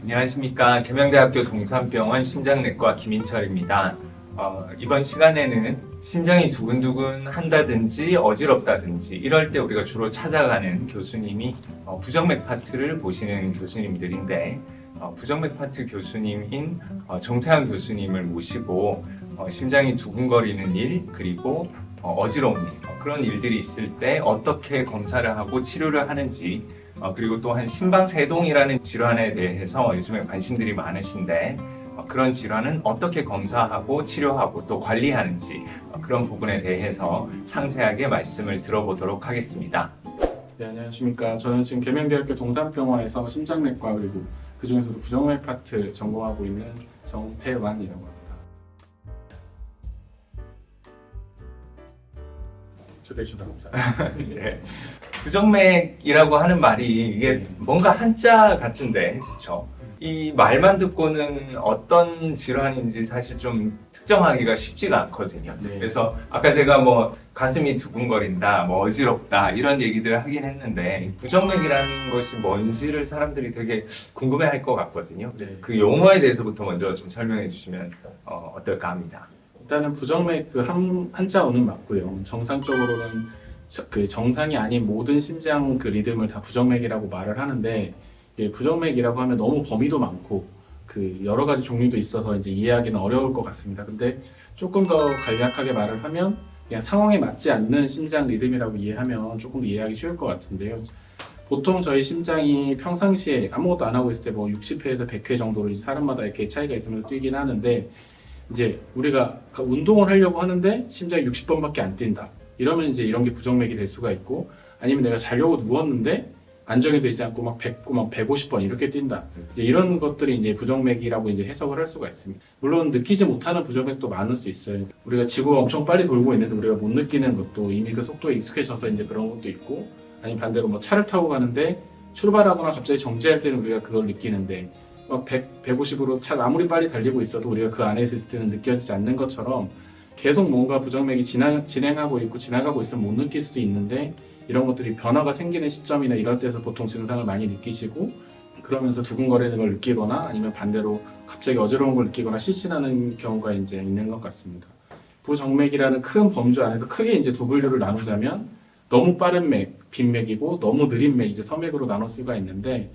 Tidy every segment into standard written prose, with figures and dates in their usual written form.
안녕하십니까. 계명대학교 동산병원 심장내과 김인철입니다. 이번 시간에는 심장이 두근두근 한다든지 어지럽다든지 이럴 때 우리가 주로 찾아가는 교수님이 부정맥 파트를 보시는 교수님들인데, 부정맥 파트 교수님인 정태환 교수님을 모시고 심장이 두근거리는 일, 그리고 어지러운 일, 그런 일들이 있을 때 어떻게 검사를 하고 치료를 하는지, 그리고 또한 심방세동이라는 질환에 대해서 요즘에 관심들이 많으신데, 그런 질환은 어떻게 검사하고 치료하고 또 관리하는지, 그런 부분에 대해서 상세하게 말씀을 들어보도록 하겠습니다. 네, 안녕하십니까. 저는 지금 계명대학교 동산병원에서 심장내과 그리고 그 중에서도 부정맥 파트 전공하고 있는 정태환이라고 합니다. 초대해 주셔서 감사합니다. 네. 부정맥이라고 하는 말이 이게 뭔가 한자 같은데, 그렇죠? 이 말만 듣고는 어떤 질환인지 사실 좀 특정하기가 쉽지가 않거든요. 네. 그래서 아까 제가 뭐 가슴이 두근거린다, 뭐 어지럽다 이런 얘기들을 하긴 했는데, 부정맥이라는 것이 뭔지를 사람들이 되게 궁금해할 것 같거든요. 네. 그 용어에 대해서부터 먼저 좀 설명해 주시면 어떨까 합니다. 일단은 부정맥 그 한자어는 맞고요. 정상적으로는 그 정상이 아닌 모든 심장 그 리듬을 다 부정맥이라고 말을 하는데, 부정맥이라고 하면 너무 범위도 많고 그 여러 가지 종류도 있어서 이제 이해하기는 어려울 것 같습니다. 근데 조금 더 간략하게 말을 하면 그냥 상황에 맞지 않는 심장 리듬이라고 이해하면 조금 더 이해하기 쉬울 것 같은데요. 보통 저희 심장이 평상시에 아무것도 안 하고 있을 때 뭐 60회에서 100회 정도로 사람마다 이렇게 차이가 있으면서 뛰긴 하는데, 이제 우리가 운동을 하려고 하는데 심장이 60번밖에 안 뛴다. 이러면 이제 이런 게 부정맥이 될 수가 있고, 아니면 내가 자려고 누웠는데 안정이 되지 않고 막 100고 막 150번 이렇게 뛴다. 이제 이런 것들이 이제 부정맥이라고 이제 해석을 할 수가 있습니다. 물론 느끼지 못하는 부정맥도 많을 수 있어요. 우리가 지구가 엄청 빨리 돌고 있는데 우리가 못 느끼는 것도, 이미 그 속도에 익숙해져서 이제 그런 것도 있고, 아니면 반대로 뭐 차를 타고 가는데 출발하거나 갑자기 정지할 때는 우리가 그걸 느끼는데, 막 100, 150으로 차가 아무리 빨리 달리고 있어도 우리가 그 안에 있을 때는 느껴지지 않는 것처럼, 계속 뭔가 부정맥이 진행하고 있고 지나가고 있으면 못 느낄 수도 있는데, 이런 것들이 변화가 생기는 시점이나 이럴 때에서 보통 증상을 많이 느끼시고, 그러면서 두근거리는 걸 느끼거나 아니면 반대로 갑자기 어지러운 걸 느끼거나 실신하는 경우가 이제 있는 것 같습니다. 부정맥이라는 큰 범주 안에서 크게 이제 두 분류를 나누자면, 너무 빠른 맥, 빈맥이고 너무 느린 맥, 이제 서맥으로 나눌 수가 있는데,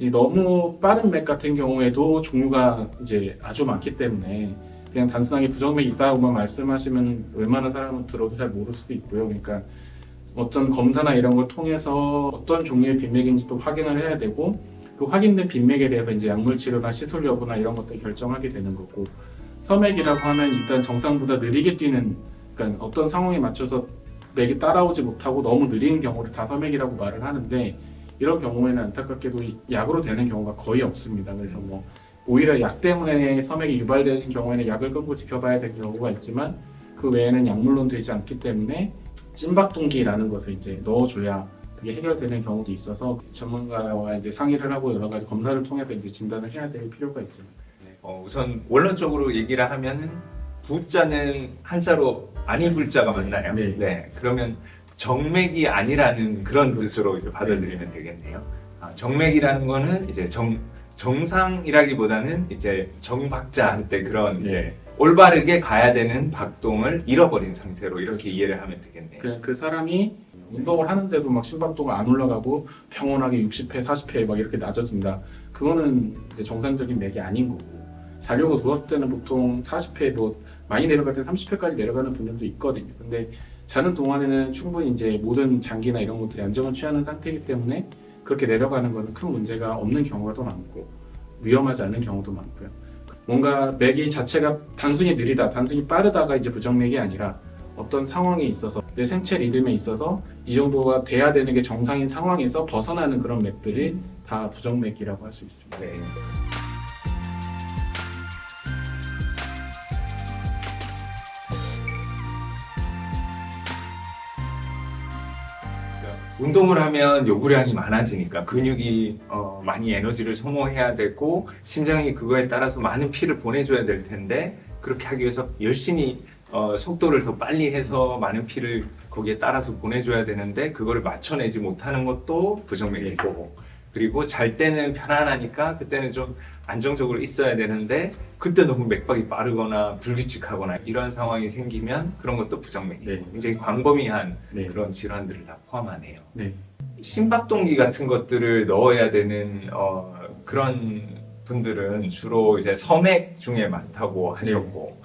이 너무 빠른 맥 같은 경우에도 종류가 이제 아주 많기 때문에 그냥 단순하게 부정맥이 있다고만 말씀하시면 웬만한 사람은 들어도 잘 모를 수도 있고요. 그러니까 어떤 검사나 이런 걸 통해서 어떤 종류의 빈맥인지도 확인을 해야 되고, 그 확인된 빈맥에 대해서 이제 약물 치료나 시술 여부나 이런 것들 결정하게 되는 거고, 서맥이라고 하면 일단 정상보다 느리게 뛰는, 그러니까 어떤 상황에 맞춰서 맥이 따라오지 못하고 너무 느린 경우를 다 서맥이라고 말을 하는데, 이런 경우에는 안타깝게도 약으로 되는 경우가 거의 없습니다. 그래서 뭐 오히려 약 때문에 서맥이 유발되는 경우에는 약을 끊고 지켜봐야 될 경우가 있지만, 그 외에는 약물로는 되지 않기 때문에 심박동기라는 것을 이제 넣어줘야 그게 해결되는 경우도 있어서, 전문가와 이제 상의를 하고 여러 가지 검사를 통해서 이제 진단을 해야 될 필요가 있습니다. 우선 원론적으로 얘기를 하면은, 부자는 한자로 아니 불자가 맞나요? 네. 그러면 정맥이 아니라는 그런 뜻으로 이제 받아들이면 되겠네요. 정맥이라는 거는 이제 정상이라기보다는 이제 정박자한테 그런 이제 올바르게 가야 되는 박동을 잃어버린 상태로 이렇게 이해를 하면 되겠네요. 그 사람이 운동을 하는데도 막 심박도가 안 올라가고 평온하게 60회, 40회 막 이렇게 낮아진다. 그거는 이제 정상적인 맥이 아닌 거고, 자려고 누웠을 때는 보통 40회, 뭐 많이 내려갈 때 30회까지 내려가는 분들도 있거든요. 근데 자는 동안에는 충분히 이제 모든 장기나 이런 것들이 안정을 취하는 상태이기 때문에 그렇게 내려가는 것은 큰 문제가 없는 경우가 더 많고, 위험하지 않은 경우도 많고요. 뭔가 맥이 자체가 단순히 느리다, 단순히 빠르다가 이제 부정맥이 아니라, 어떤 상황에 있어서 내 생체 리듬에 있어서 이 정도가 돼야 되는 게 정상인 상황에서 벗어나는 그런 맥들이 다 부정맥이라고 할 수 있습니다. 네. 운동을 하면 요구량이 많아지니까 근육이 많이 에너지를 소모해야 되고, 심장이 그거에 따라서 많은 피를 보내줘야 될 텐데, 그렇게 하기 위해서 열심히 속도를 더 빨리 해서 많은 피를 거기에 따라서 보내줘야 되는데 그거를 맞춰내지 못하는 것도 부정맥일 거고, 그리고 잘 때는 편안하니까 그때는 좀 안정적으로 있어야 되는데 그때 너무 맥박이 빠르거나 불규칙하거나 이런 상황이 생기면 그런 것도 부정맥이고, 네. 굉장히 광범위한 네. 그런 질환들을 다 포함하네요. 네. 심박동기 같은 것들을 넣어야 되는 그런 분들은 주로 이제 섬액 중에 많다고 하셨고,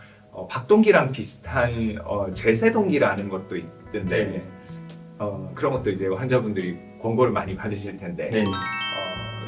박동기랑 비슷한 제세동기라는 것도 있던데, 네. 그런 것도 이제 환자분들이 권고를 많이 받으실 텐데, 네.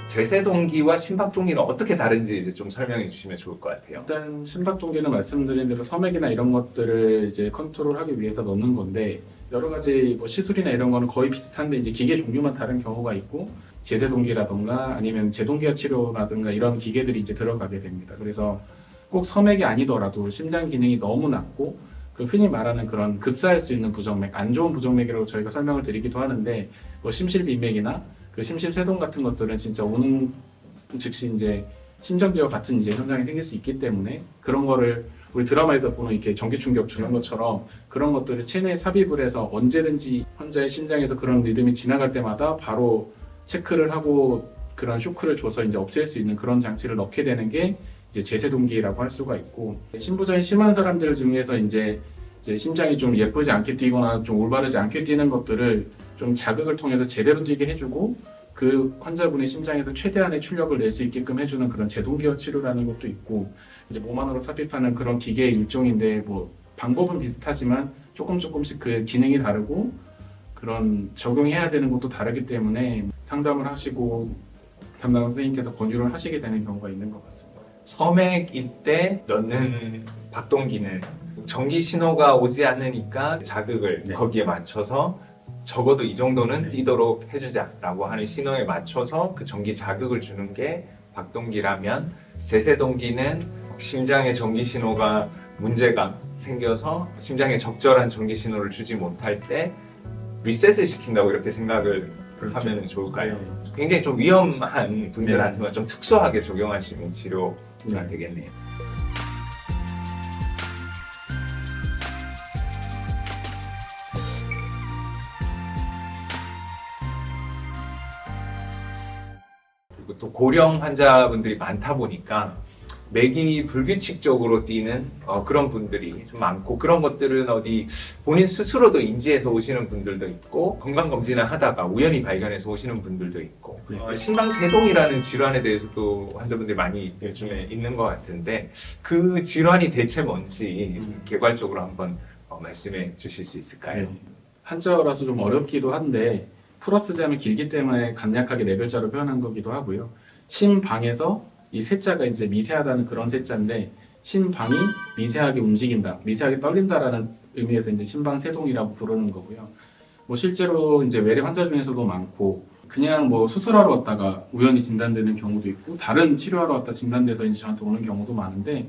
제세동기와 심박동기는 어떻게 다른지 이제 좀 설명해 주시면 좋을 것 같아요. 일단 심박동기는 말씀드린 대로 섬액이나 이런 것들을 이제 컨트롤하기 위해서 넣는 건데, 여러 가지 뭐 시술이나 이런 거는 거의 비슷한데 이제 기계 종류만 다른 경우가 있고, 제세동기라던가 아니면 제동기화 치료라든가 이런 기계들이 이제 들어가게 됩니다. 그래서 꼭 섬액이 아니더라도 심장 기능이 너무 낮고 그 흔히 말하는 그런 급사할 수 있는 부정맥, 안 좋은 부정맥이라고 저희가 설명을 드리기도 하는데, 뭐 심실비맥이나 그 심실세동 같은 것들은 진짜 오는 즉시 이제 심정지와 같은 이제 현상이 생길 수 있기 때문에, 그런 거를 우리 드라마에서 보는 이렇게 전기 충격 주는 것처럼 그런 것들을 체내에 삽입을 해서 언제든지 환자의 심장에서 그런 리듬이 지나갈 때마다 바로 체크를 하고 그런 쇼크를 줘서 이제 없앨 수 있는 그런 장치를 넣게 되는 게 이제 제세동기라고 할 수가 있고, 심부전이 심한 사람들 중에서 이제 심장이 좀 예쁘지 않게 뛰거나 좀 올바르지 않게 뛰는 것들을 좀 자극을 통해서 제대로 뛰게 해주고, 그 환자분의 심장에서 최대한의 출력을 낼 수 있게끔 해주는 그런 제동기화 치료라는 것도 있고, 이제 몸 안으로 삽입하는 그런 기계의 일종인데, 뭐 방법은 비슷하지만 조금씩 그 기능이 다르고 그런 적용해야 되는 것도 다르기 때문에 상담을 하시고 담당 선생님께서 권유를 하시게 되는 경우가 있는 것 같습니다. 섬액일 때 넣는 박동기는 전기 신호가 오지 않으니까 자극을 네. 거기에 맞춰서 적어도 이 정도는 네. 뛰도록 해주자라고 하는 신호에 맞춰서 그 전기 자극을 주는 게 박동기라면, 제세동기는 심장의 전기 신호가 문제가 생겨서 심장에 적절한 전기 신호를 주지 못할 때 리셋을 시킨다고 이렇게 생각을 그렇죠. 하면 좋을까요? 네. 굉장히 좀 위험한 분들한테만 좀 특수하게 적용할 수 있는 치료가 네. 되겠네요. 그리고 또 고령 환자분들이 많다 보니까 맥이 불규칙적으로 뛰는 그런 분들이 좀 많고, 그런 것들은 어디 본인 스스로도 인지해서 오시는 분들도 있고, 건강검진을 하다가 우연히 발견해서 오시는 분들도 있고, 네. 심방세동이라는 질환에 대해서도 환자분들이 많이 요즘에 있는 것 같은데, 그 질환이 대체 뭔지 개괄적으로 한번 말씀해 주실 수 있을까요? 네. 한자어라서 좀 어렵기도 한데, 풀어쓰자면 길기 때문에 간략하게 네 글자로 표현한 거기도 하고요. 심방에서 이 세자가 이제 미세하다는 그런 세자인데, 심방이 미세하게 움직인다, 미세하게 떨린다라는 의미에서 이제 심방세동이라고 부르는 거고요. 뭐 실제로 이제 외래 환자 중에서도 많고, 그냥 뭐 수술하러 왔다가 우연히 진단되는 경우도 있고, 다른 치료하러 왔다 진단돼서 이제 저한테 오는 경우도 많은데,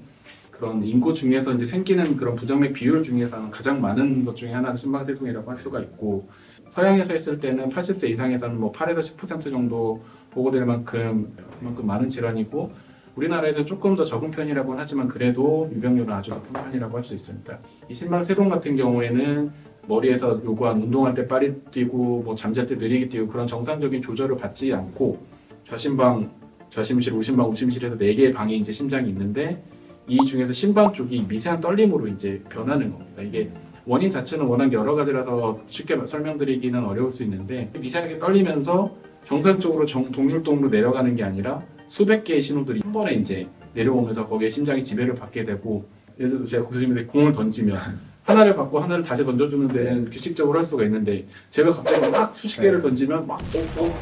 그런 인구 중에서 이제 생기는 그런 부정맥 비율 중에서는 가장 많은 것 중에 하나가 심방세동이라고 할 수가 있고, 서양에서 했을 때는 80세 이상에서는 뭐 8에서 10% 정도 보고될 만큼 그만큼 많은 질환이고, 우리나라에서 조금 더 적은 편이라고는 하지만 그래도 유병률은 아주 높은 편이라고 할 수 있습니다. 이 심방세동 같은 경우에는 머리에서 요구한 운동할 때 빨리 뛰고 뭐 잠잘 때 느리게 뛰고 그런 정상적인 조절을 받지 않고, 좌심방, 좌심실, 우심방, 우심실에서 4개의 방이 이제 심장이 있는데, 이 중에서 심방 쪽이 미세한 떨림으로 이제 변하는 겁니다. 이게 원인 자체는 워낙 여러 가지라서 쉽게 설명드리기는 어려울 수 있는데, 미세하게 떨리면서 정상적으로 동물동으로 내려가는 게 아니라 수백 개의 신호들이 한 번에 이제 내려오면서 거기에 심장이 지배를 받게 되고, 예를 들어서 제가 교수님한테 공을 던지면 하나를 받고 하나를 다시 던져주는 데는 규칙적으로 할 수가 있는데, 제가 갑자기 막 수십 개를 던지면 막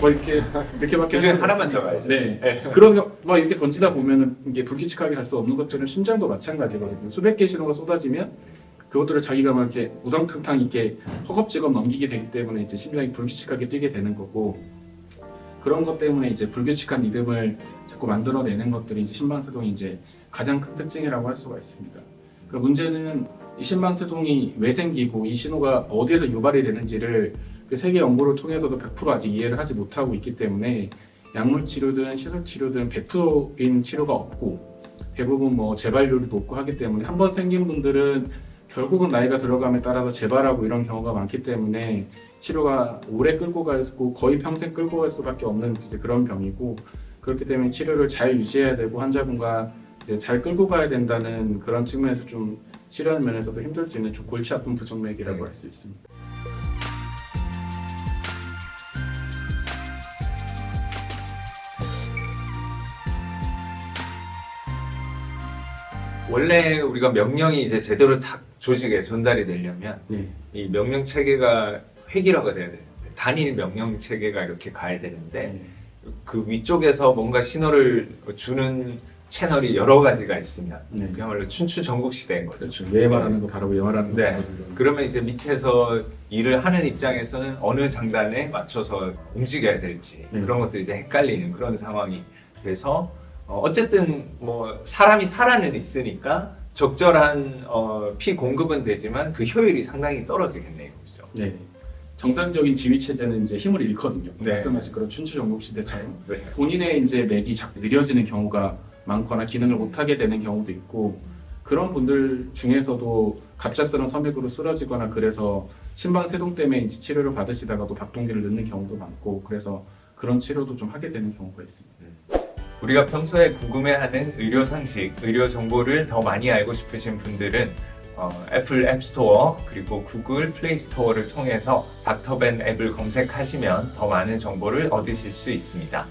이렇게밖에 그중에 하나만 잡아야죠. 네. 그런 막 이렇게 던지다 보면은 이게 불규칙하게 갈 수 없는 것들은 심장도 마찬가지거든요. 수백 개의 신호가 쏟아지면 그것들을 자기가 막 이렇게 우당탕탕 이렇게 허겁지겁 넘기게 되기 때문에 이제 심장이 불규칙하게 뛰게 되는 거고, 그런 것 때문에 이제 불규칙한 리듬을 자꾸 만들어내는 것들이 이제 심방세동이 이제 가장 큰 특징이라고 할 수가 있습니다. 그 문제는 이 심방세동이 왜 생기고 이 신호가 어디에서 유발이 되는지를 그 세계 연구를 통해서도 100% 아직 이해를 하지 못하고 있기 때문에, 약물 치료든 시술 치료든 100%인 치료가 없고, 대부분 뭐 재발률이 높고 하기 때문에 한 번 생긴 분들은 결국은 나이가 들어감에 따라서 재발하고 이런 경우가 많기 때문에 치료가 오래 끌고 가고 거의 평생 끌고 갈 수밖에 없는 이제 그런 병이고, 그렇기 때문에 치료를 잘 유지해야 되고 환자분과 이제 잘 끌고 가야 된다는 그런 측면에서 좀 치료하는 면에서도 힘들 수 있는 좀 골치 아픈 부정맥이라고 네. 할 수 있습니다. 원래 우리가 명령이 이제 제대로 딱 조직에 전달이 되려면 네. 이 명령 체계가 획일화가 돼야 되는데, 단일 명령 체계가 이렇게 가야 되는데 네. 그 위쪽에서 뭔가 신호를 주는 채널이 여러 가지가 있으면 네. 그야말로 춘추 전국 시대인 거죠. 그렇죠. 얘 말하는 거 바로 얘 말하는 거 네. 바로 그러면 이제 밑에서 일을 하는 입장에서는 어느 장단에 맞춰서 움직여야 될지 네. 그런 것들이 이제 헷갈리는 그런 상황이 돼서 어쨌든 뭐 사람이 살아는 있으니까 적절한 피 공급은 되지만 그 효율이 상당히 떨어지겠네요, 그죠? 네. 정상적인 지휘 체제는 이제 힘을 잃거든요. 네. 말씀하신 그런 춘추 전국 시대처럼 네. 본인의 이제 맥이 자꾸 느려지는 경우가 많거나 기능을 못하게 되는 경우도 있고, 그런 분들 중에서도 갑작스러운 섬액으로 쓰러지거나 그래서 심방세동 때문에 이제 치료를 받으시다가도 박동기를 넣는 경우도 많고, 그래서 그런 치료도 좀 하게 되는 경우가 있습니다. 우리가 평소에 궁금해하는 의료 상식, 의료 정보를 더 많이 알고 싶으신 분들은 애플 앱스토어 그리고 구글 플레이 스토어를 통해서 닥터벤 앱을 검색하시면 더 많은 정보를 얻으실 수 있습니다.